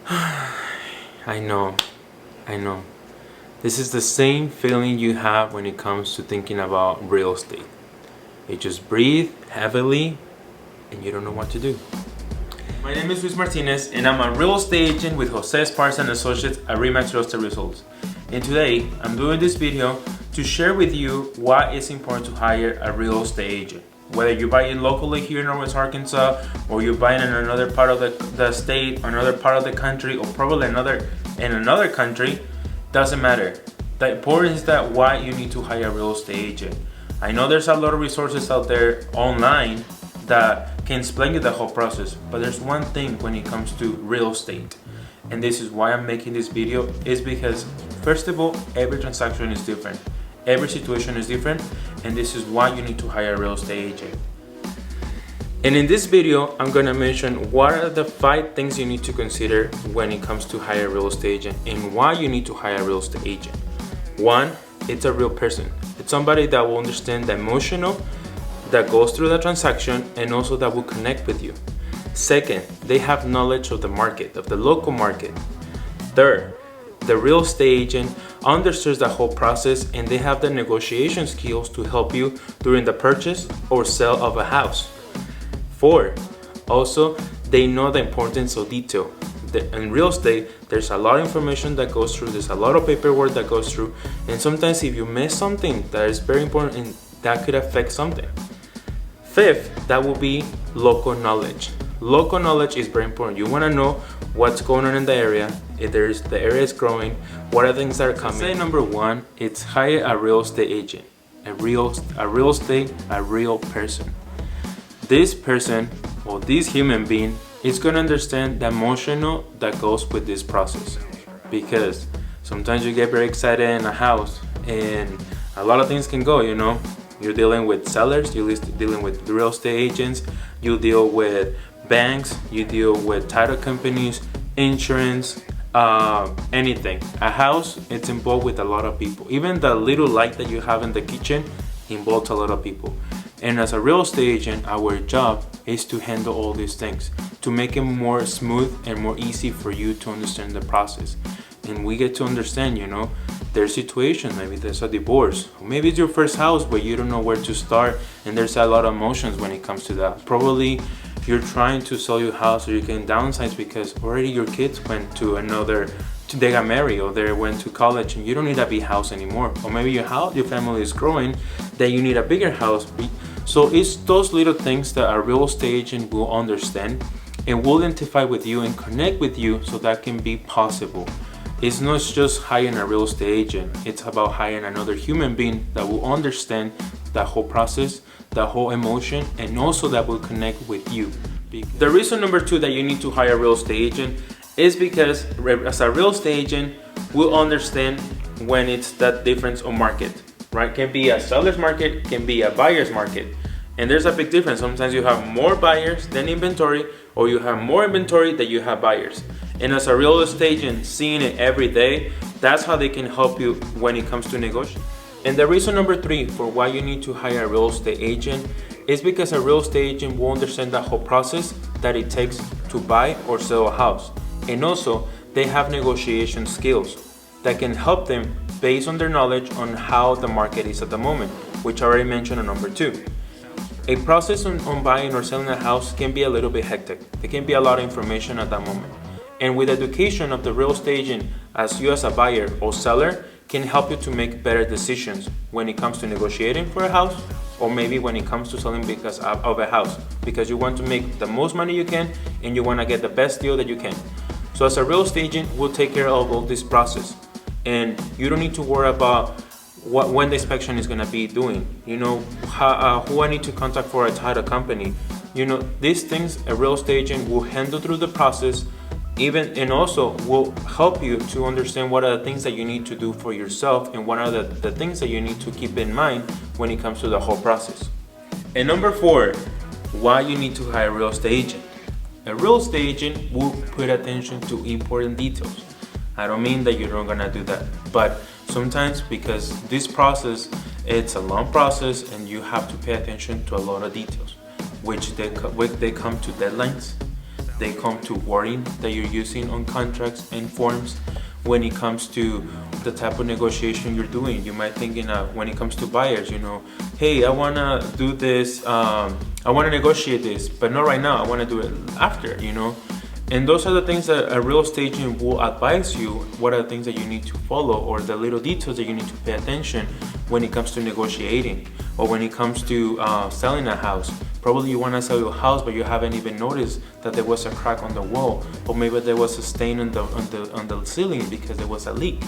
I know. This is the same feeling you have when it comes to thinking about real estate. You just breathe heavily and you don't know what to do. My name is Luis Martinez and I'm a real estate agent with Jose Esparza and Associates at REMAX Real Estate Results. And today I'm doing this video to share with you why it's important to hire a real estate agent. Whether you're buying locally here in Northwest Arkansas, or you're buying in another part of the state, another part of the country, or probably in another country, doesn't matter. The important is that why you need to hire a real estate agent. I know there's a lot of resources out there online that can explain you the whole process, but there's one thing when it comes to real estate, and this is why I'm making this video, is because first of all, every transaction is different. Every situation is different, and this is why you need to hire a real estate agent. And in this video, I'm gonna mention what are the 5 things you need to consider when it comes to hire a real estate agent and why you need to hire a real estate agent. 1, it's a real person. It's somebody that will understand the emotional that goes through the transaction and also that will connect with you. 2nd, they have knowledge of the market, of the local market. 3rd, the real estate agent understands the whole process and they have the negotiation skills to help you during the purchase or sale of a house. 4, also they know the importance of detail. In real estate, there's a lot of information that goes through, there's a lot of paperwork that goes through, and sometimes if you miss something that is very important, and that could affect something. 5th, that will be local knowledge. Local knowledge is very important. You want to know what's going on in the area, if the area is growing, what are things that are coming. Say number 1, it's hire a real estate agent. A real person. This person or this human being is going to understand the emotional that goes with this process, because sometimes you get very excited in a house and a lot of things can go, you know. You're dealing with sellers, you're dealing with real estate agents, you deal with banks, you deal with title companies, insurance, anything. A house, it's involved with a lot of people. Even the little light that you have in the kitchen involves a lot of people. And as a real estate agent, our job is to handle all these things, to make it more smooth and more easy for you to understand the process. And we get to understand, you know, their situation. Maybe there's a divorce, or maybe it's your first house where you don't know where to start, and there's a lot of emotions when it comes to that. Probably you're trying to sell your house or you can downsize because already your kids went to they got married or they went to college and you don't need a big house anymore. Or maybe your family is growing, that you need a bigger house. So it's those little things that a real estate agent will understand and will identify with you and connect with you so that can be possible. It's not just hiring a real estate agent, it's about hiring another human being that will understand the whole process, the whole emotion, and also that will connect with you. The reason number 2 that you need to hire a real estate agent is because as a real estate agent, we'll understand when it's that difference of market, right? Can be a seller's market, can be a buyer's market. And there's a big difference. Sometimes you have more buyers than inventory, or you have more inventory than you have buyers. And as a real estate agent, seeing it every day, that's how they can help you when it comes to negotiation. And the reason number 3 for why you need to hire a real estate agent is because a real estate agent will understand the whole process that it takes to buy or sell a house. And also, they have negotiation skills that can help them based on their knowledge on how the market is at the moment, which I already mentioned on number 2. A process on buying or selling a house can be a little bit hectic. There can be a lot of information at that moment. And with education of the real estate agent, as you as a buyer or seller, can help you to make better decisions when it comes to negotiating for a house, or maybe when it comes to selling because of a house, because you want to make the most money you can and you want to get the best deal that you can. So as a real estate agent, we'll take care of all this process, and you don't need to worry about when the inspection is going to be doing, you know, who I need to contact for a title company. You know, these things a real estate agent will handle through the process, and also will help you to understand what are the things that you need to do for yourself and what are the things that you need to keep in mind when it comes to the whole process. And number 4, why you need to hire a real estate agent. A real estate agent will put attention to important details. I don't mean that you're not gonna do that, but sometimes because this process, it's a long process and you have to pay attention to a lot of details, which they come to deadlines. they come to wording that you're using on contracts and forms. When it comes to the type of negotiation you're doing, you might think when it comes to buyers, hey, I wanna do this, I wanna negotiate this, but not right now, I wanna do it after, And those are the things that a real estate agent will advise you, what are the things that you need to follow, or the little details that you need to pay attention when it comes to negotiating, or when it comes to selling a house. Probably you want to sell your house, but you haven't even noticed that there was a crack on the wall, or maybe there was a stain on the ceiling because there was a leak.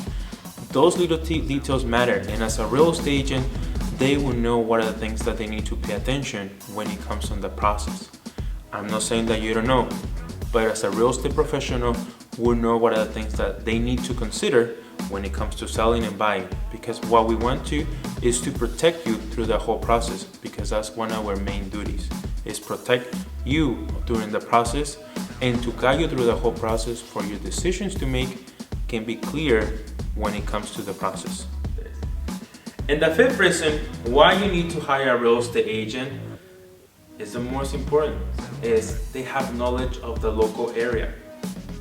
Those little details matter, and as a real estate agent, they will know what are the things that they need to pay attention when it comes on the process. I'm not saying that you don't know, but as a real estate professional, will know what are the things that they need to consider when it comes to selling and buying, because what we want to is to protect you through the whole process, because that's one of our main duties, is protect you during the process and to guide you through the whole process for your decisions to make can be clear when it comes to the process. And the fifth reason why you need to hire a real estate agent is the most important, is they have knowledge of the local area.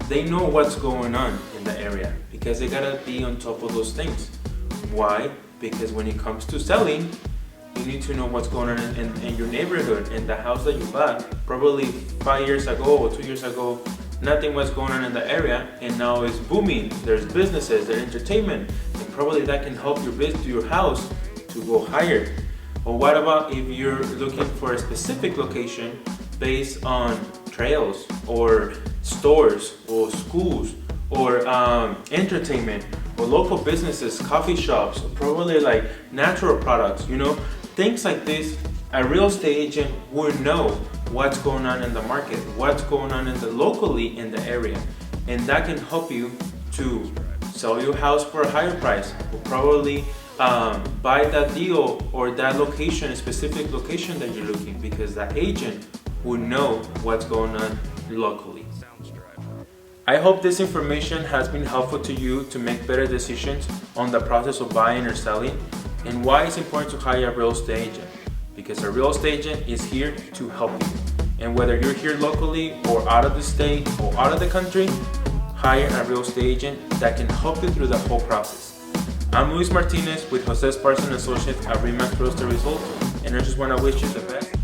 They know what's going on in the area because they gotta be on top of those things. Why? Because when it comes to selling, you need to know what's going on in your neighborhood, in the house that you bought. Probably 5 years ago or 2 years ago, nothing was going on in the area, and now it's booming. There's businesses, there's entertainment, and probably that can help your house to go higher. Or what about if you're looking for a specific location based on trails or stores or schools or entertainment or local businesses, coffee shops, probably like natural products, things like this. A real estate agent will know what's going on in the market, what's going on locally in the area, and that can help you to sell your house for a higher price, or probably buy that deal or that location, a specific location that you're looking, because that agent will know what's going on locally. I hope this information has been helpful to you to make better decisions on the process of buying or selling, and why it's important to hire a real estate agent, because a real estate agent is here to help you. And whether you're here locally or out of the state or out of the country, hire a real estate agent that can help you through the whole process. I'm Luis Martinez with Jose Esparza and Associates at REMAX Real Estate Results, and I just want to wish you the best.